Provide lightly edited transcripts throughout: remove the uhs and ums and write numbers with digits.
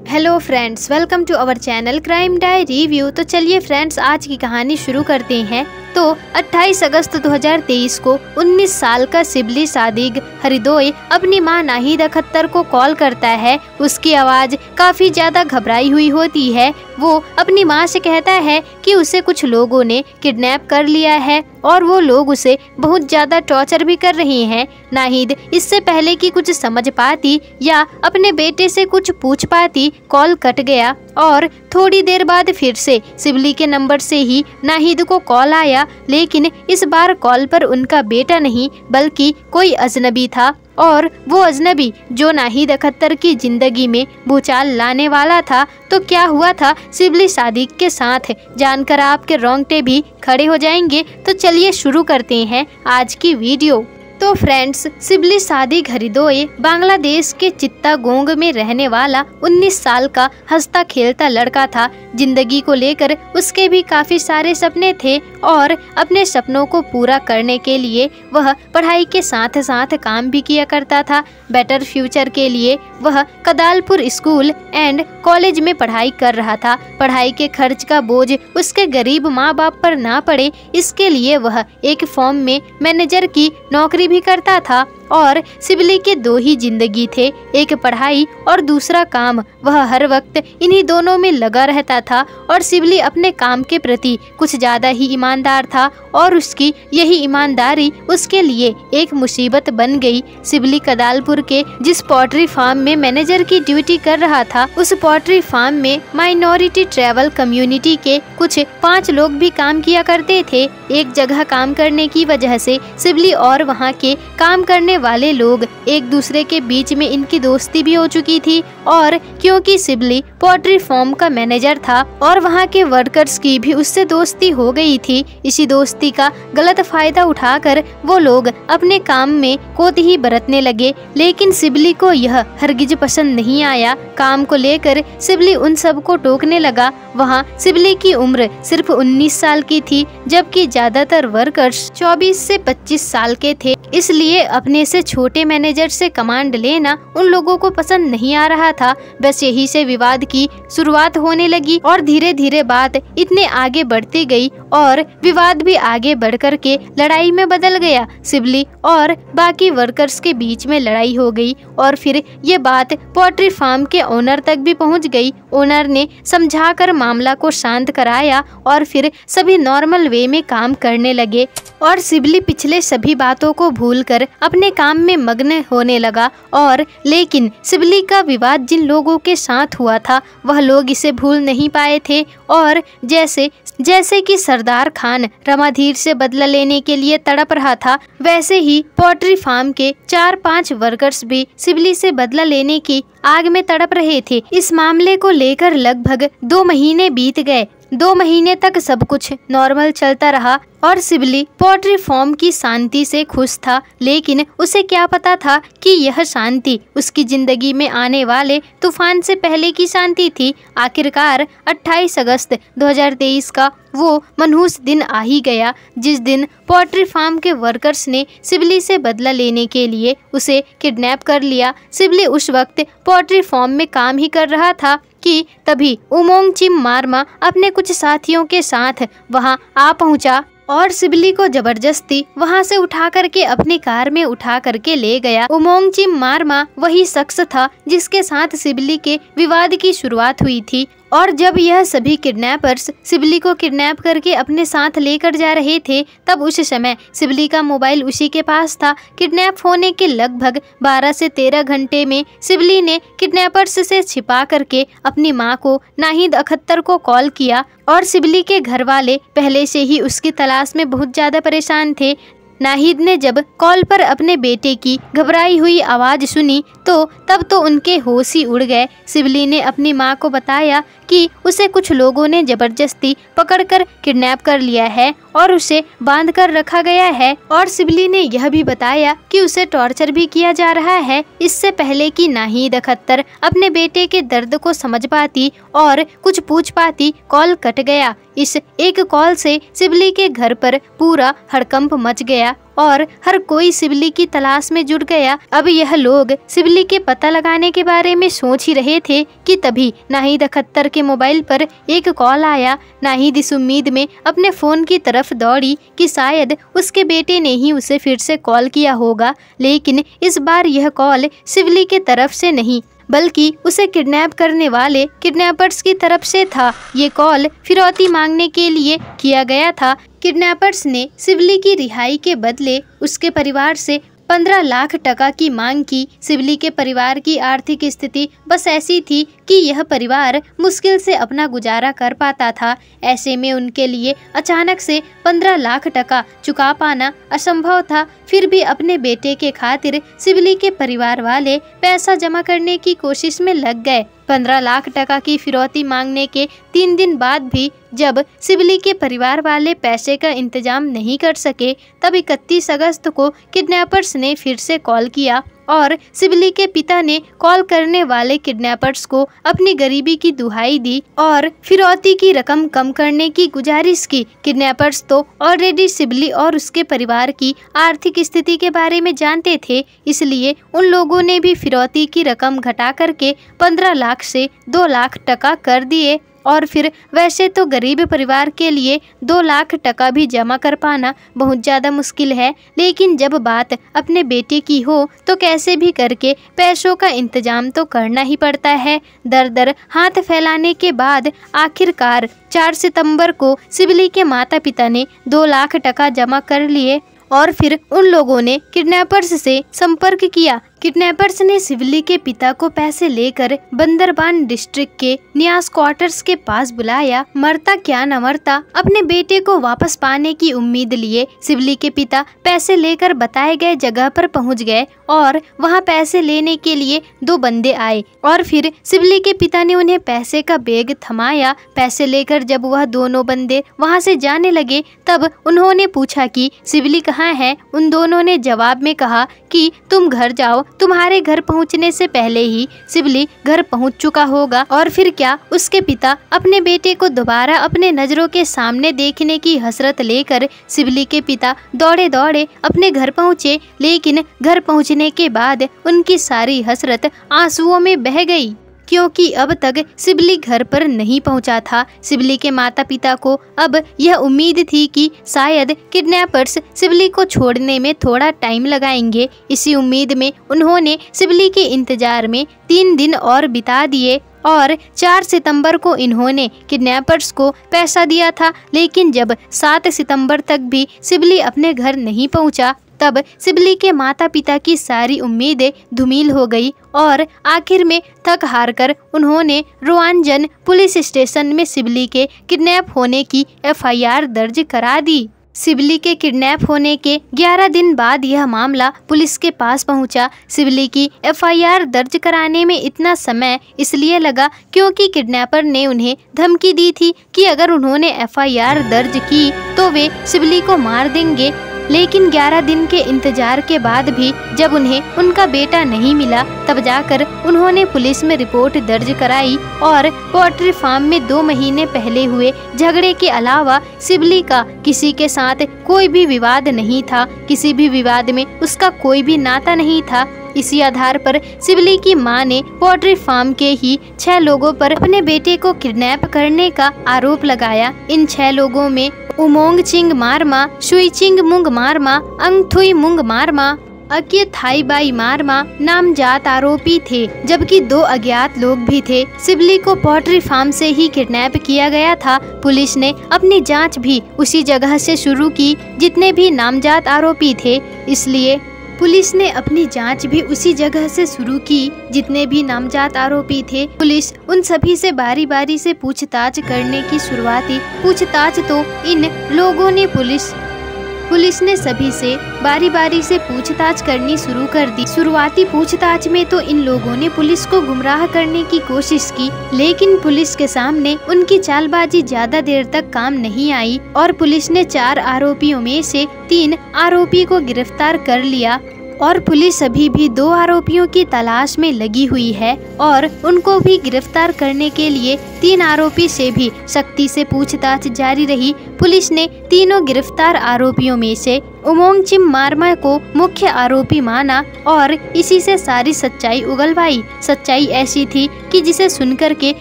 Hello friends, welcome to our channel crime diary review. तो चलिए friends, आज की कहानी शुरू करते हैं। तो 28 अगस्त 2023 को 19 साल का शिबली सादिक हरिदोई अपनी मां नाहिदा खत्तर को कॉल करता है। उसकी आवाज़ काफ़ी ज़्यादा घबराई हुई होती है। वो अपनी मां से कहता है कि उसे कुछ लोगों ने किडनैप कर लिया है और वो लोग उसे बहुत ज़्यादा टॉर्चर भी कर रहे हैं। नाहिद इससे पहले कि कुछ समझ पाती या अपने बेटे से कुछ पूछ पाती, कॉल कट गया और थोड़ी देर बाद फिर से शिबली के नंबर से ही नाहिद को कॉल आया, लेकिन इस बार कॉल पर उनका बेटा नहीं बल्कि कोई अजनबी था। और वो अजनबी जो नाहिद खत्तर की जिंदगी में भूचाल लाने वाला था। तो क्या हुआ था शिबली सादिक के साथ, जानकर आपके रोंगटे भी खड़े हो जाएंगे। तो चलिए शुरू करते हैं आज की वीडियो। तो फ्रेंड्स, शिबली सादिक हरिदोई बांग्लादेश के चित्तागोंग में रहने वाला 19 साल का हंसता खेलता लड़का था। जिंदगी को लेकर उसके भी काफ़ी सारे सपने थे और अपने सपनों को पूरा करने के लिए वह पढ़ाई के साथ साथ काम भी किया करता था। बेटर फ्यूचर के लिए वह कदालपुर स्कूल एंड कॉलेज में पढ़ाई कर रहा था। पढ़ाई के खर्च का बोझ उसके गरीब माँ बाप पर ना पड़े, इसके लिए वह एक फॉर्म में मैनेजर की नौकरी भी करता था। और शिबली के दो ही जिंदगी थे, एक पढ़ाई और दूसरा काम। वह हर वक्त इन्हीं दोनों में लगा रहता था और शिबली अपने काम के प्रति कुछ ज़्यादा ही ईमानदार था और उसकी यही ईमानदारी उसके लिए एक मुसीबत बन गई। शिबली कदालपुर के जिस पोल्ट्री फार्म में मैनेजर की ड्यूटी कर रहा था, उस पोल्ट्री फार्म में माइनॉरिटी ट्रैवल कम्युनिटी के कुछ 5 लोग भी काम किया करते थे। एक जगह काम करने की वजह से शिबली और वहाँ के काम करने वाले लोग एक दूसरे के बीच में इनकी दोस्ती भी हो चुकी थी। और क्योंकि शिबली पोल्ट्री फार्म का मैनेजर था और वहाँ के वर्कर्स की भी उससे दोस्ती हो गई थी, इसी दोस्ती का गलत फायदा उठाकर वो लोग अपने काम में कोताही बरतने लगे। लेकिन शिबली को यह हरगिज पसंद नहीं आया। काम को लेकर शिबली उन सबको टोकने लगा। वहाँ शिबली की उम्र सिर्फ 19 साल की थी, जबकि ज्यादातर वर्कर्स 24 से 25 साल के थे। इसलिए अपने से छोटे मैनेजर से कमांड लेना उन लोगों को पसंद नहीं आ रहा था। बस यही से विवाद की शुरुआत होने लगी और धीरे धीरे बात इतने आगे बढ़ती गई और विवाद भी आगे बढ़ कर के लड़ाई में बदल गया। शिबली और बाकी वर्कर्स के बीच में लड़ाई हो गई और फिर ये बात पोल्ट्री फार्म के ओनर तक भी पहुंच गई। ओनर ने समझाकर मामला को शांत कराया और फिर सभी नॉर्मल वे में काम करने लगे और शिबली पिछले सभी बातों को भूलकर अपने काम में मग्न होने लगा। और लेकिन शिबली का विवाद जिन लोगों के साथ हुआ था, वह लोग इसे भूल नहीं पाए थे। और जैसे कि सरदार खान रमाधीर से बदला लेने के लिए तड़प रहा था, वैसे ही पोल्ट्री फार्म के 4-5 वर्कर्स भी शिबली से बदला लेने की आग में तड़प रहे थे। इस मामले को लेकर लगभग 2 महीने बीत गए। 2 महीने तक सब कुछ नॉर्मल चलता रहा और शिबली पोल्ट्री फार्म की शांति से खुश था। लेकिन उसे क्या पता था कि यह शांति उसकी जिंदगी में आने वाले तूफान से पहले की शांति थी। आखिरकार 28 अगस्त 2023 का वो मनहूस दिन आ ही गया, जिस दिन पोल्ट्री फार्म के वर्कर्स ने शिबली से बदला लेने के लिए उसे किडनैप कर लिया। शिबली उस वक्त पोल्ट्री फार्म में काम ही कर रहा था कि तभी उमोंग चिम मारमा अपने कुछ साथियों के साथ वहां आ पहुंचा और शिबली को जबरदस्ती वहां से उठा करके अपनी कार में उठा करके ले गया। उमोंग चिम मारमा वही शख्स था जिसके साथ शिबली के विवाद की शुरुआत हुई थी। और जब यह सभी किडनैपर्स शिबली को किडनैप करके अपने साथ लेकर जा रहे थे, तब उस समय शिबली का मोबाइल उसी के पास था। किडनैप होने के लगभग 12 से 13 घंटे में शिबली ने किडनैपर्स से छिपा करके अपनी मां को नाहिद खत्तर को कॉल किया और शिबली के घर वाले पहले से ही उसकी तलाश में बहुत ज़्यादा परेशान थे। नाहिद ने जब कॉल पर अपने बेटे की घबराई हुई आवाज़ सुनी तो तब तो उनके होश ही उड़ गए। शिबली ने अपनी मां को बताया कि उसे कुछ लोगों ने जबरदस्ती पकड़कर किडनैप कर लिया है और उसे बांध कर रखा गया है। और शिबली ने यह भी बताया कि उसे टॉर्चर भी किया जा रहा है। इससे पहले कि नाहिद खत्तर अपने बेटे के दर्द को समझ पाती और कुछ पूछ पाती, कॉल कट गया। इस एक कॉल से शिबली के घर पर पूरा हड़कंप मच गया और हर कोई सिबली की तलाश में जुट गया। अब यह लोग सिबली के पता लगाने के बारे में सोच ही रहे थे कि तभी नाहिद अख्तर के मोबाइल पर एक कॉल आया। नाहिद इस उम्मीद में अपने फोन की तरफ दौड़ी कि शायद उसके बेटे ने ही उसे फिर से कॉल किया होगा, लेकिन इस बार यह कॉल सिबली के तरफ से नहीं बल्कि उसे किडनैप करने वाले किडनैपर्स की तरफ से था। ये कॉल फिरौती मांगने के लिए किया गया था। किडनैपर्स ने सिबली की रिहाई के बदले उसके परिवार से 15 लाख टका की मांग की। सिबली के परिवार की आर्थिक स्थिति बस ऐसी थी कि यह परिवार मुश्किल से अपना गुजारा कर पाता था। ऐसे में उनके लिए अचानक से 15 लाख टका चुका पाना असंभव था। फिर भी अपने बेटे के खातिर सिबली के परिवार वाले पैसा जमा करने की कोशिश में लग गए। 15 लाख टका की फिरौती मांगने के 3 दिन बाद भी जब सिबली के परिवार वाले पैसे का इंतजाम नहीं कर सके, तब 31 अगस्त को किडनैपर्स ने फिर से कॉल किया और सिबली के पिता ने कॉल करने वाले किडनैपर्स को अपनी गरीबी की दुहाई दी और फिरौती की रकम कम करने की गुजारिश की। किडनैपर्स तो ऑलरेडी सिबली और उसके परिवार की आर्थिक स्थिति के बारे में जानते थे, इसलिए उन लोगों ने भी फिरौती की रकम घटा करके 15 लाख से 2 लाख टका कर दिए। और फिर वैसे तो गरीब परिवार के लिए 2 लाख टका भी जमा कर पाना बहुत ज़्यादा मुश्किल है, लेकिन जब बात अपने बेटे की हो तो कैसे भी करके पैसों का इंतजाम तो करना ही पड़ता है। दर दर हाथ फैलाने के बाद आखिरकार 4 सितंबर को सिबली के माता पिता ने 2 लाख टका जमा कर लिए और फिर उन लोगों ने किडनैपर्स से संपर्क किया। किडनैपर्स ने सिबली के पिता को पैसे लेकर बंदरबान डिस्ट्रिक्ट के न्यास क्वार्टर्स के पास बुलाया। मरता क्या न मरता अपने बेटे को वापस पाने की उम्मीद लिए सिबली के पिता पैसे लेकर बताए गए जगह पर पहुंच गए और वहां पैसे लेने के लिए 2 बंदे आए और फिर सिबली के पिता ने उन्हें पैसे का बैग थमाया। पैसे लेकर जब वह दोनों बंदे वहां से जाने लगे, तब उन्होंने पूछा कि सिबली कहाँ है। उन दोनों ने जवाब में कहा कि तुम घर जाओ, तुम्हारे घर पहुंचने से पहले ही सिबली घर पहुंच चुका होगा। और फिर क्या, उसके पिता अपने बेटे को दोबारा अपने नजरों के सामने देखने की हसरत लेकर सिबली के पिता दौड़े दौड़े अपने घर पहुंचे, लेकिन घर पहुंचने के बाद उनकी सारी हसरत आंसुओं में बह गई, क्योंकि अब तक सिबली घर पर नहीं पहुंचा था। सिबली के माता पिता को अब यह उम्मीद थी कि शायद किडनैपर्स सिबली को छोड़ने में थोड़ा टाइम लगाएंगे। इसी उम्मीद में उन्होंने सिबली के इंतजार में 3 दिन और बिता दिए और 4 सितंबर को इन्होंने किडनैपर्स को पैसा दिया था, लेकिन जब 7 सितंबर तक भी सिबली अपने घर नहीं पहुंचा, तब सिबली के माता पिता की सारी उम्मीदें धूमिल हो गई और आखिर में थक हार कर उन्होंने रुआंजन पुलिस स्टेशन में सिबली के किडनैप होने की FIR दर्ज करा दी। सिबली के किडनैप होने के 11 दिन बाद यह मामला पुलिस के पास पहुंचा। सिबली की FIR दर्ज कराने में इतना समय इसलिए लगा क्योंकि किडनैपर ने उन्हें धमकी दी थी कि अगर उन्होंने FIR दर्ज की तो वे सिबली को मार देंगे। लेकिन 11 दिन के इंतजार के बाद भी जब उन्हें उनका बेटा नहीं मिला, तब जाकर उन्होंने पुलिस में रिपोर्ट दर्ज कराई और पोल्ट्री फार्म में 2 महीने पहले हुए झगड़े के अलावा सिबली का किसी के साथ कोई भी विवाद नहीं था, किसी भी विवाद में उसका कोई भी नाता नहीं था। इसी आधार पर सिबली की मां ने पोल्ट्री फार्म के ही 6 लोगों पर अपने बेटे को किडनैप करने का आरोप लगाया। इन 6 लोगों में उमोंग चिंग मारमा, शुई चिंग मुंग मारमा, अंगथुई मुंग मारमा, अकिय थाई बाई मारमा नामजात आरोपी थे, जबकि 2 अज्ञात लोग भी थे। सिबली को पोल्ट्री फार्म से ही किडनैप किया गया था। पुलिस ने अपनी जांच भी उसी जगह से शुरू की जितने भी नामजात आरोपी थे, इसलिए पुलिस ने अपनी जांच भी उसी जगह से शुरू की जितने भी नामजात आरोपी थे। पुलिस उन सभी से बारी बारी से पूछताछ करने की शुरुआती पूछताछ तो इन लोगों ने पुलिस ने सभी से बारी बारी से पूछताछ करनी शुरू कर दी। शुरुआती पूछताछ में तो इन लोगों ने पुलिस को गुमराह करने की कोशिश की, लेकिन पुलिस के सामने उनकी चालबाजी ज्यादा देर तक काम नहीं आई और पुलिस ने 4 आरोपियों में से 3 आरोपी को गिरफ्तार कर लिया और पुलिस अभी भी 2 आरोपियों की तलाश में लगी हुई है और उनको भी गिरफ्तार करने के लिए 3 आरोपी से भी सख्ती से पूछताछ जारी रही। पुलिस ने तीनों गिरफ्तार आरोपियों में से उमोंग चिम मारमा को मुख्य आरोपी माना और इसी से सारी सच्चाई उगलवाई। सच्चाई ऐसी थी कि जिसे सुनकर के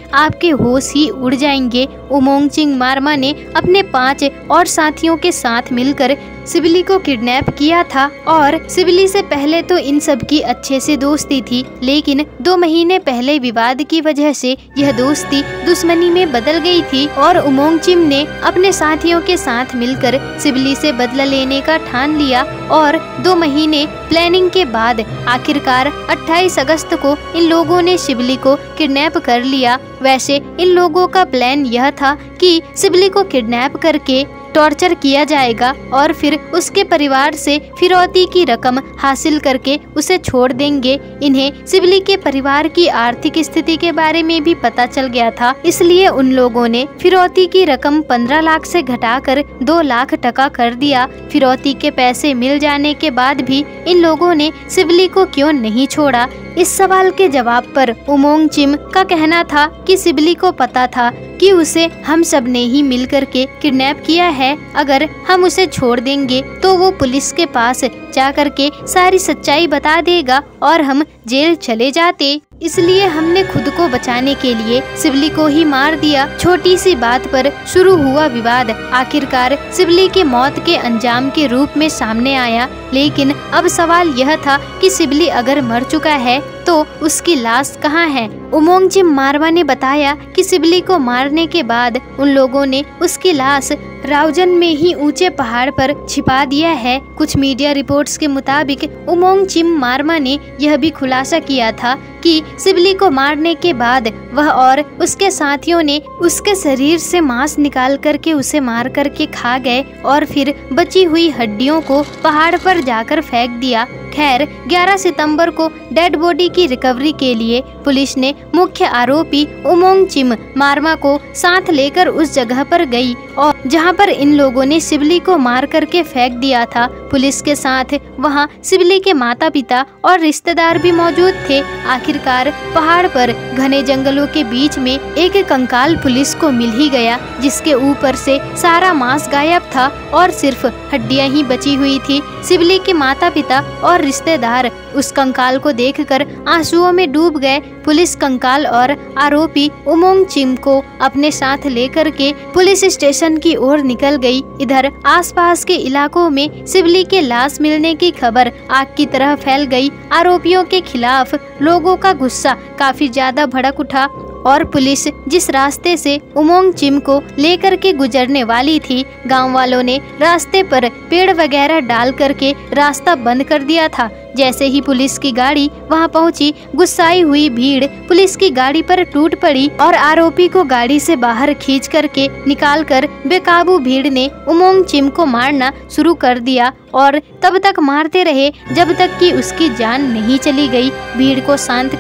आपके होश ही उड़ जाएंगे। उमोंग चिम मारमा ने अपने 5 और साथियों के साथ मिलकर सिबली को किडनैप किया था और सिबली से पहले तो इन सब की अच्छे से दोस्ती थी, लेकिन 2 महीने पहले विवाद की वजह से यह दोस्ती दुश्मनी में बदल गई थी और उमोंग चिम ने अपने साथियों के साथ मिलकर सिबली से बदला लेने का ठान लिया और 2 महीने प्लानिंग के बाद आखिरकार 28 अगस्त को इन लोगों ने सिबली को किडनैप कर लिया। वैसे इन लोगों का प्लान यह था कि सिबली को किडनैप करके टॉर्चर किया जाएगा और फिर उसके परिवार से फिरौती की रकम हासिल करके उसे छोड़ देंगे। इन्हें सिबली के परिवार की आर्थिक स्थिति के बारे में भी पता चल गया था, इसलिए उन लोगों ने फिरौती की रकम 15 लाख से घटाकर 2 लाख टका कर दिया। फिरौती के पैसे मिल जाने के बाद भी इन लोगों ने सिबली को क्यों नहीं छोड़ा? इस सवाल के जवाब पर उमोंग चिम का कहना था कि सिबली को पता था कि उसे हम सब ने ही मिलकर के किडनैप किया है। अगर हम उसे छोड़ देंगे तो वो पुलिस के पास जाकर के सारी सच्चाई बता देगा और हम जेल चले जाते। इसलिए हमने खुद को बचाने के लिए सिबली को ही मार दिया। छोटी सी बात पर शुरू हुआ विवाद आखिरकार सिबली की मौत के अंजाम के रूप में सामने आया। लेकिन अब सवाल यह था कि सिबली अगर मर चुका है तो उसकी लाश कहाँ है? उमोंग चिम मारमा ने बताया कि सिबली को मारने के बाद उन लोगों ने उसकी लाश राउजन में ही ऊंचे पहाड़ पर छिपा दिया है। कुछ मीडिया रिपोर्ट्स के मुताबिक उमोंग चिम मारमा ने यह भी खुलासा किया था कि सिबली को मारने के बाद वह और उसके साथियों ने उसके शरीर से मांस निकाल करके उसे मार करके खा गए और फिर बची हुई हड्डियों को पहाड़ पर जाकर फेंक दिया। खैर 11 सितंबर को डेड बॉडी की रिकवरी के लिए पुलिस ने मुख्य आरोपी उमोंग चिम मारमा को साथ लेकर उस जगह पर गई और जहां पर इन लोगों ने सिबली को मार करके फेंक दिया था। पुलिस के साथ वहां सिबली के माता पिता और रिश्तेदार भी मौजूद थे। आखिरकार पहाड़ पर घने जंगलों के बीच में एक कंकाल पुलिस को मिल ही गया, जिसके ऊपर से सारा मांस गायब था और सिर्फ हड्डियां ही बची हुई थी। सिबली के माता पिता और रिश्तेदार उस कंकाल को देखकर आंसुओं में डूब गए। पुलिस कंकाल और आरोपी उमोंग चिम को अपने साथ लेकर के पुलिस स्टेशन की ओर निकल गई। इधर आसपास के इलाकों में सिबली के लाश मिलने की खबर आग की तरह फैल गई। आरोपियों के खिलाफ लोगों का गुस्सा काफी ज्यादा भड़क उठा और पुलिस जिस रास्ते से उमोंग चिम को लेकर के गुजरने वाली थी, गांव वालों ने रास्ते पर पेड़ वगैरह डाल करके रास्ता बंद कर दिया था। जैसे ही पुलिस की गाड़ी वहां पहुंची, गुस्साई हुई भीड़ पुलिस की गाड़ी पर टूट पड़ी और आरोपी को गाड़ी से बाहर खींच करके निकालकर बेकाबू भीड़ ने उमोंग चिम को मारना शुरू कर दिया और तब तक मारते रहे जब तक कि उसकी जान नहीं चली गई। भीड़ को शांत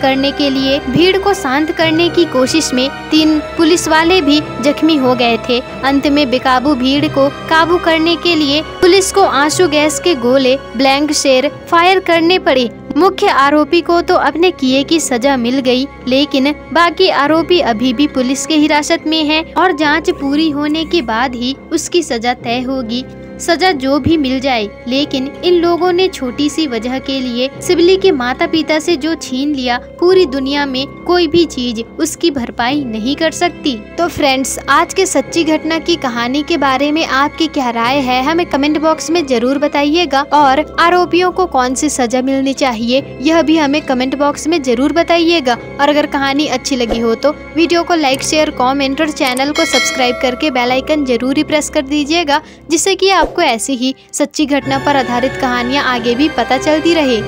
करने की कोशिश में 3 पुलिस वाले भी जख्मी हो गए थे। अंत में बेकाबू भीड़ को काबू करने के लिए पुलिस को आंसू गैस के गोले, ब्लैंक शेल फायर करने पड़े। मुख्य आरोपी को तो अपने किए की सजा मिल गई, लेकिन बाकी आरोपी अभी भी पुलिस के हिरासत में हैं और जांच पूरी होने के बाद ही उसकी सजा तय होगी। सजा जो भी मिल जाए, लेकिन इन लोगों ने छोटी सी वजह के लिए सिबली के माता पिता से जो छीन लिया, पूरी दुनिया में कोई भी चीज उसकी भरपाई नहीं कर सकती। तो फ्रेंड्स, आज के सच्ची घटना की कहानी के बारे में आपकी क्या राय है, हमें कमेंट बॉक्स में जरूर बताइएगा और आरोपियों को कौन सी सजा मिलनी चाहिए यह भी हमें कमेंट बॉक्स में जरूर बताइएगा। और अगर कहानी अच्छी लगी हो तो वीडियो को लाइक, शेयर, कॉमेंट और चैनल को सब्सक्राइब करके बेल आइकन जरूर ही प्रेस कर दीजिएगा, जिससे कि आपको ऐसी ही सच्ची घटना पर आधारित कहानियाँ आगे भी पता चलती रहे।